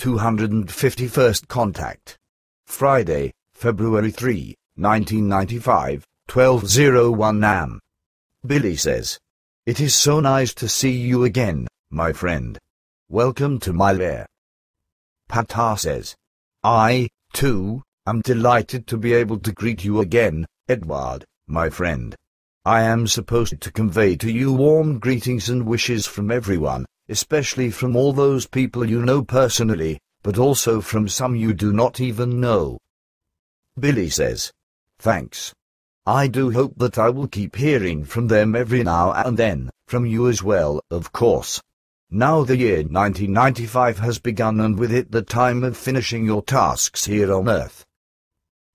251st Contact. Friday, February 3, 1995, 12:01 am. Billy says, "It is so nice to see you again, my friend. Welcome to my lair." Pata says, "I, too, am delighted to be able to greet you again, Edward, my friend. I am supposed to convey to you warm greetings and wishes from everyone, especially from all those people you know personally, but also from some you do not even know." Billy says, "Thanks. I do hope that I will keep hearing from them every now and then, from you as well, of course. Now the year 1995 has begun, and with it the time of finishing your tasks here on Earth."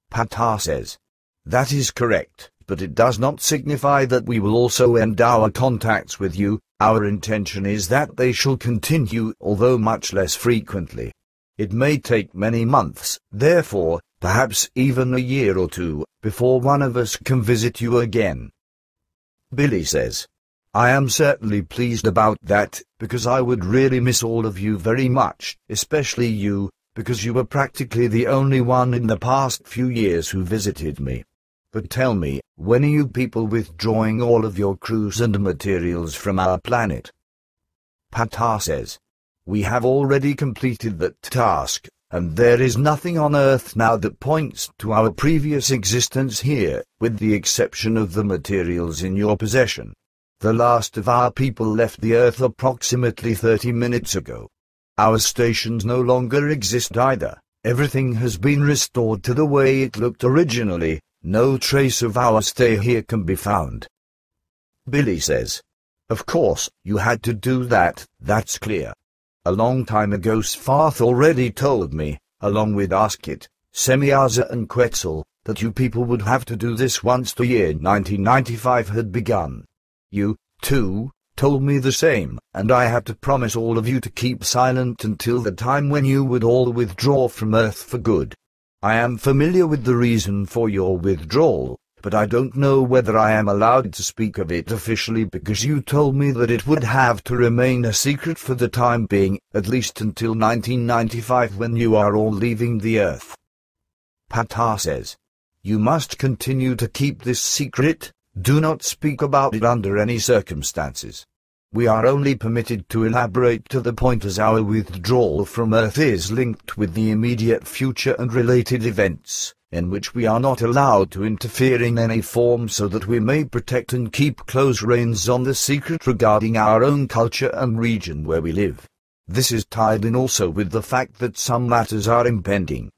Pata says, "That is correct, but it does not signify that we will also end our contacts with you. Our intention is that they shall continue, although much less frequently. It may take many months, therefore, perhaps even a year or two, before one of us can visit you again." Billy says, "I am certainly pleased about that, because I would really miss all of you very much, especially you, because you were practically the only one in the past few years who visited me. But tell me, when are you people withdrawing all of your crews and materials from our planet?" Pata says, "We have already completed that task, and there is nothing on Earth now that points to our previous existence here, with the exception of the materials in your possession. The last of our people left the Earth approximately 30 minutes ago. Our stations no longer exist either. Everything has been restored to the way it looked originally. No trace of our stay here can be found." Billy says, "Of course, you had to do that, that's clear. A long time ago Svarth already told me, along with Askit, Semyaza and Quetzal, that you people would have to do this once the year 1995 had begun. You, too, told me the same, and I had to promise all of you to keep silent until the time when you would all withdraw from Earth for good. I am familiar with the reason for your withdrawal, but I don't know whether I am allowed to speak of it officially because you told me that it would have to remain a secret for the time being, at least until 1995 when you are all leaving the Earth." Pata says, "You must continue to keep this secret. Do not speak about it under any circumstances. We are only permitted to elaborate to the point as our withdrawal from Earth is linked with the immediate future and related events, in which we are not allowed to interfere in any form, so that we may protect and keep close reins on the secret regarding our own culture and region where we live. This is tied in also with the fact that some matters are impending.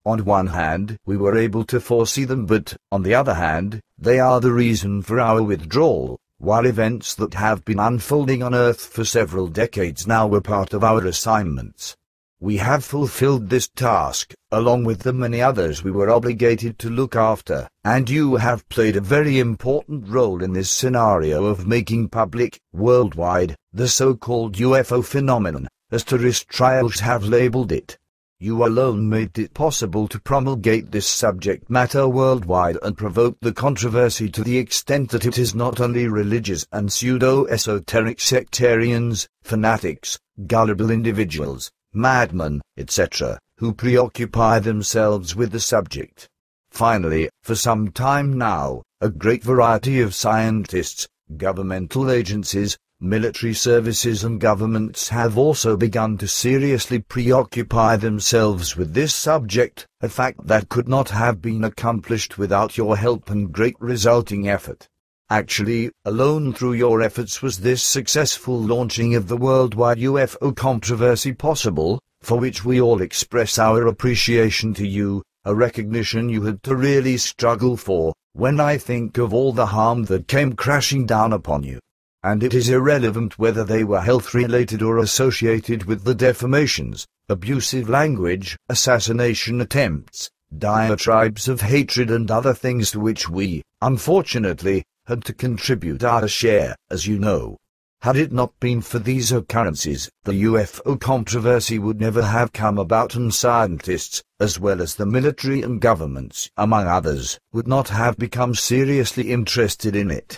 On one hand, we were able to foresee them, but, on the other hand, they are the reason for our withdrawal, while events that have been unfolding on Earth for several decades now were part of our assignments. We have fulfilled this task, along with the many others we were obligated to look after, and you have played a very important role in this scenario of making public, worldwide, the so-called UFO phenomenon, as terrestrials have labeled it. You alone made it possible to promulgate this subject matter worldwide and provoke the controversy to the extent that it is not only religious and pseudo-esoteric sectarians, fanatics, gullible individuals, madmen, etc., who preoccupy themselves with the subject. Finally, for some time now, a great variety of scientists, governmental agencies, military services and governments have also begun to seriously preoccupy themselves with this subject, a fact that could not have been accomplished without your help and great resulting effort. Actually, alone through your efforts was this successful launching of the worldwide UFO controversy possible, for which we all express our appreciation to you, a recognition you had to really struggle for, when I think of all the harm that came crashing down upon you. And it is irrelevant whether they were health-related or associated with the defamations, abusive language, assassination attempts, diatribes of hatred and other things to which we, unfortunately, had to contribute our share, as you know. Had it not been for these occurrences, the UFO controversy would never have come about, and scientists, as well as the military and governments, among others, would not have become seriously interested in it.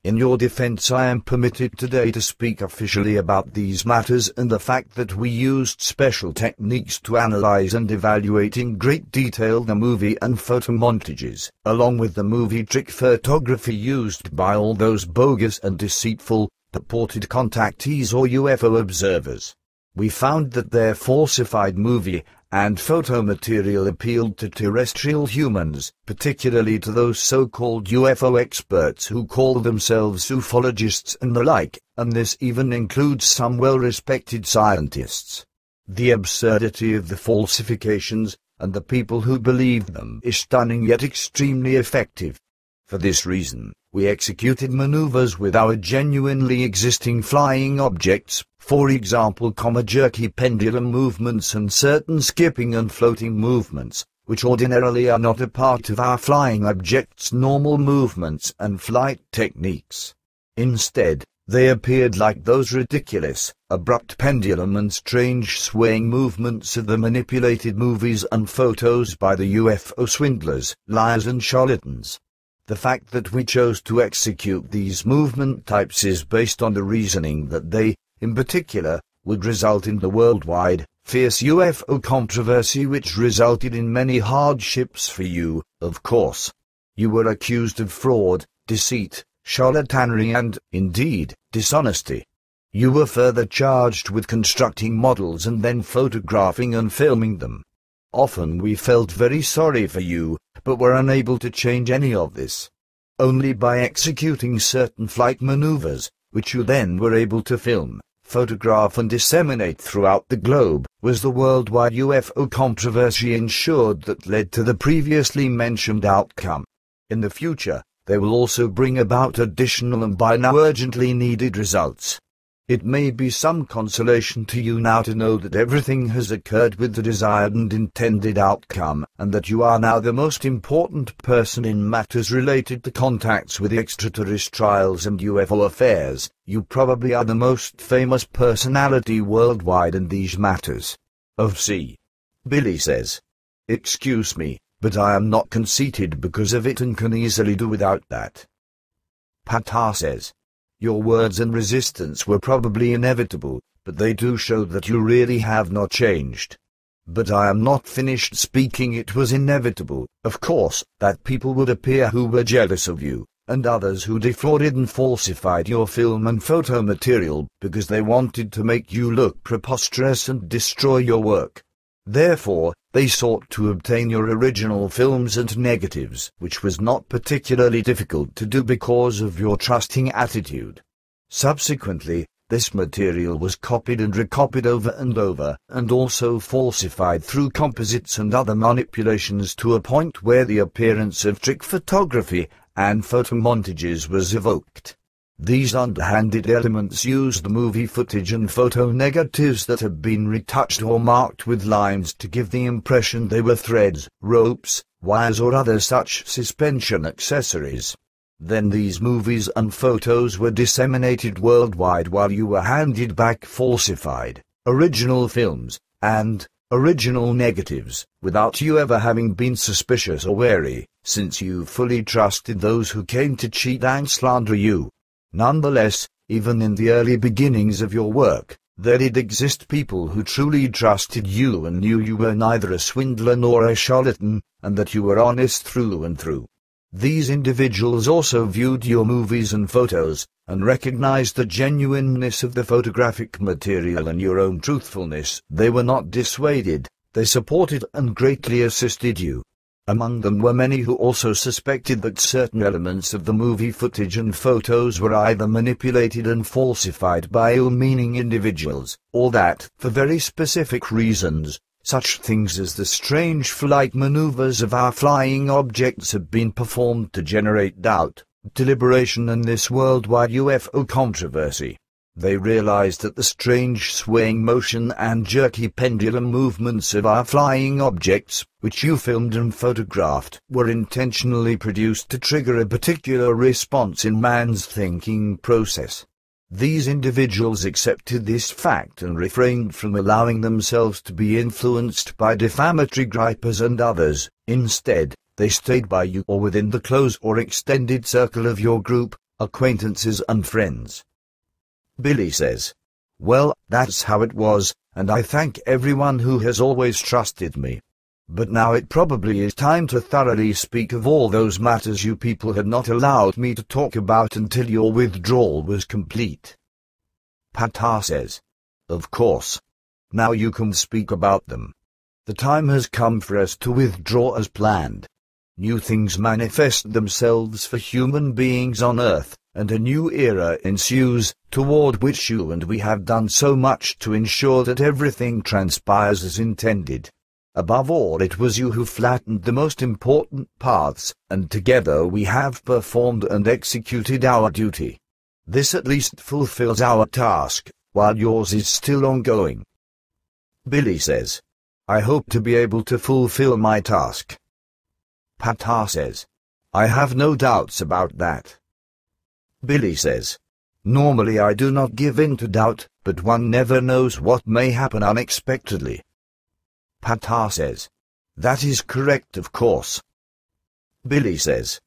In your defense, I am permitted today to speak officially about these matters and the fact that we used special techniques to analyze and evaluate in great detail the movie and photo montages, along with the movie trick photography used by all those bogus and deceitful, purported contactees or UFO observers. We found that their falsified movie and photo material appealed to terrestrial humans, particularly to those so-called UFO experts who call themselves ufologists and the like, and this even includes some well-respected scientists. The absurdity of the falsifications, and the people who believe them, is stunning yet extremely effective. For this reason, we executed maneuvers with our genuinely existing flying objects, for example, jerky pendulum movements and certain skipping and floating movements, which ordinarily are not a part of our flying objects' normal movements and flight techniques. Instead, they appeared like those ridiculous, abrupt pendulum and strange swaying movements of the manipulated movies and photos by the UFO swindlers, liars and charlatans. The fact that we chose to execute these movement types is based on the reasoning that they, in particular, would result in the worldwide, fierce UFO controversy which resulted in many hardships for you, of course. You were accused of fraud, deceit, charlatanry and, indeed, dishonesty. You were further charged with constructing models and then photographing and filming them. Often we felt very sorry for you, but were unable to change any of this. Only by executing certain flight maneuvers, which you then were able to film, photograph and disseminate throughout the globe, was the worldwide UFO controversy ensured that led to the previously mentioned outcome. In the future, they will also bring about additional and by now urgently needed results. It may be some consolation to you now to know that everything has occurred with the desired and intended outcome, and that you are now the most important person in matters related to contacts with extraterrestrials and UFO affairs. You probably are the most famous personality worldwide in these matters. Of C. Billy says, "Excuse me, but I am not conceited because of it and can easily do without that." Pata says, "Your words and resistance were probably inevitable, but they do show that you really have not changed. But I am not finished speaking. It was inevitable, of course, that people would appear who were jealous of you, and others who defrauded and falsified your film and photo material because they wanted to make you look preposterous and destroy your work. Therefore, they sought to obtain your original films and negatives, which was not particularly difficult to do because of your trusting attitude. Subsequently, this material was copied and recopied over and over, and also falsified through composites and other manipulations to a point where the appearance of trick photography and photo montages was evoked. These underhanded elements used the movie footage and photo negatives that had been retouched or marked with lines to give the impression they were threads, ropes, wires or other such suspension accessories. Then these movies and photos were disseminated worldwide while you were handed back falsified, original films, and original negatives, without you ever having been suspicious or wary, since you fully trusted those who came to cheat and slander you. Nonetheless, even in the early beginnings of your work, there did exist people who truly trusted you and knew you were neither a swindler nor a charlatan, and that you were honest through and through. These individuals also viewed your movies and photos, and recognized the genuineness of the photographic material and your own truthfulness. They were not dissuaded, they supported and greatly assisted you. Among them were many who also suspected that certain elements of the movie footage and photos were either manipulated and falsified by ill-meaning individuals, or that, for very specific reasons, such things as the strange flight maneuvers of our flying objects had been performed to generate doubt, deliberation in this worldwide UFO controversy. They realized that the strange swaying motion and jerky pendulum movements of our flying objects, which you filmed and photographed, were intentionally produced to trigger a particular response in man's thinking process. These individuals accepted this fact and refrained from allowing themselves to be influenced by defamatory gripers and others. Instead, they stayed by you or within the close or extended circle of your group, acquaintances and friends. Billy says, well, that's how it was, and I thank everyone who has always trusted me. But now it probably is time to thoroughly speak of all those matters you people had not allowed me to talk about until your withdrawal was complete. Pata says, of course. Now you can speak about them. The time has come for us to withdraw as planned. New things manifest themselves for human beings on Earth, and a new era ensues, toward which you and we have done so much to ensure that everything transpires as intended. Above all, it was you who flattened the most important paths, and together we have performed and executed our duty. This at least fulfills our task, while yours is still ongoing. Billy says, I hope to be able to fulfill my task. Pata says, I have no doubts about that. Billy says, normally I do not give in to doubt, but one never knows what may happen unexpectedly. Pata says, that is correct, of course. Billy says,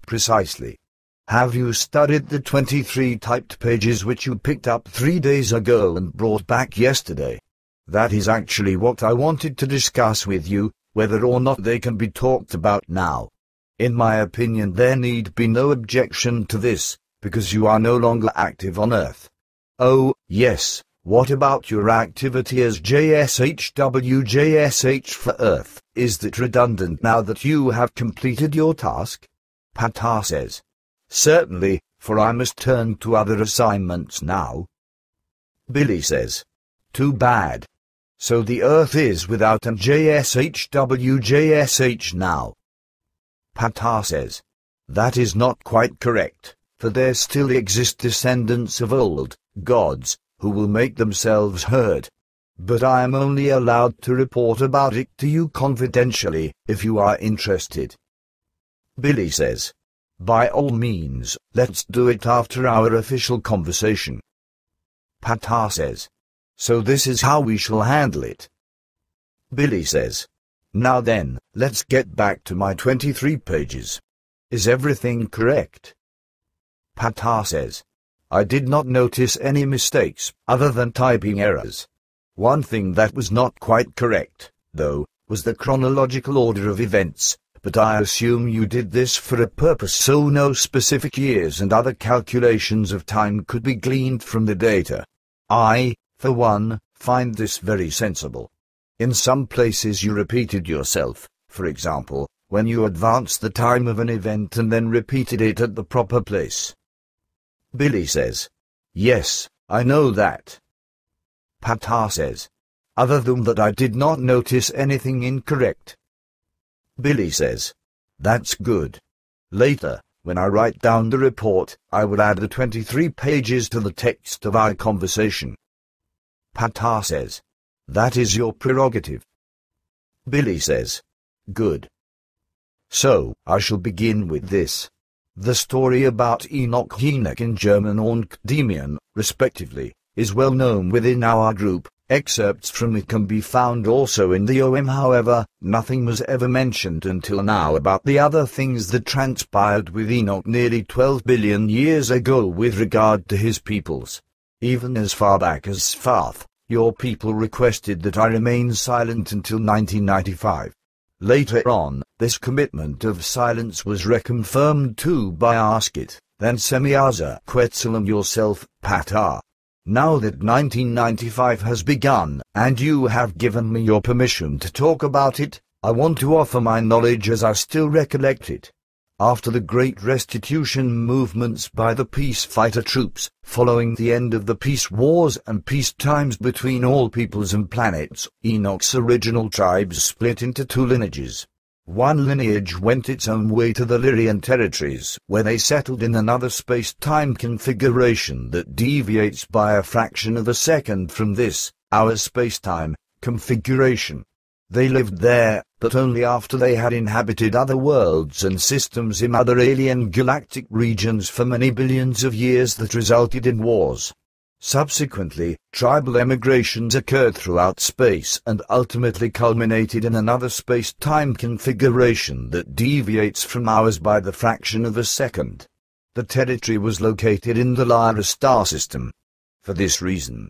precisely. Have you studied the 23 typed pages which you picked up 3 days ago and brought back yesterday? That is actually what I wanted to discuss with you, whether or not they can be talked about now. In my opinion, there need be no objection to this, because you are no longer active on Earth. Oh, yes, what about your activity as JSHWJSH for Earth? Is that redundant now that you have completed your task? Pata says, certainly, for I must turn to other assignments now. Billy says, too bad. So the Earth is without an JSHWJSH now. Pata says, that is not quite correct, for there still exist descendants of old gods, who will make themselves heard. But I am only allowed to report about it to you confidentially, if you are interested. Billy says, by all means, let's do it after our official conversation. Pata says, so this is how we shall handle it. Billy says, now then, let's get back to my 23 pages. Is everything correct? Pata says, I did not notice any mistakes, other than typing errors. One thing that was not quite correct, though, was the chronological order of events, but I assume you did this for a purpose so no specific years and other calculations of time could be gleaned from the data. I, for one, find this very sensible. In some places you repeated yourself, for example, when you advanced the time of an event and then repeated it at the proper place. Billy says, yes, I know that. Pata says, other than that I did not notice anything incorrect. Billy says, that's good. Later, when I write down the report, I will add the 23 pages to the text of our conversation. Pata says, that is your prerogative. Billy says, good. So, I shall begin with this. The story about Enoch and German und Demian, respectively, is well known within our group. Excerpts from it can be found also in the OM. However, nothing was ever mentioned until now about the other things that transpired with Enoch nearly 12 billion years ago with regard to his peoples. Even as far back as Sfath, your people requested that I remain silent until 1995. Later on, this commitment of silence was reconfirmed too by Askit, then Semyaza Quetzal and yourself, Pata. Now that 1995 has begun, and you have given me your permission to talk about it, I want to offer my knowledge as I still recollect it. After the great restitution movements by the peace fighter troops, following the end of the peace wars and peace times between all peoples and planets, Enoch's original tribes split into two lineages. One lineage went its own way to the Lyrian territories, where they settled in another space-time configuration that deviates by a fraction of a second from this, our space-time, configuration. They lived there, but only after they had inhabited other worlds and systems in other alien galactic regions for many billions of years that resulted in wars. Subsequently, tribal emigrations occurred throughout space and ultimately culminated in another space-time configuration that deviates from ours by the fraction of a second. The territory was located in the Lyra star system. For this reason,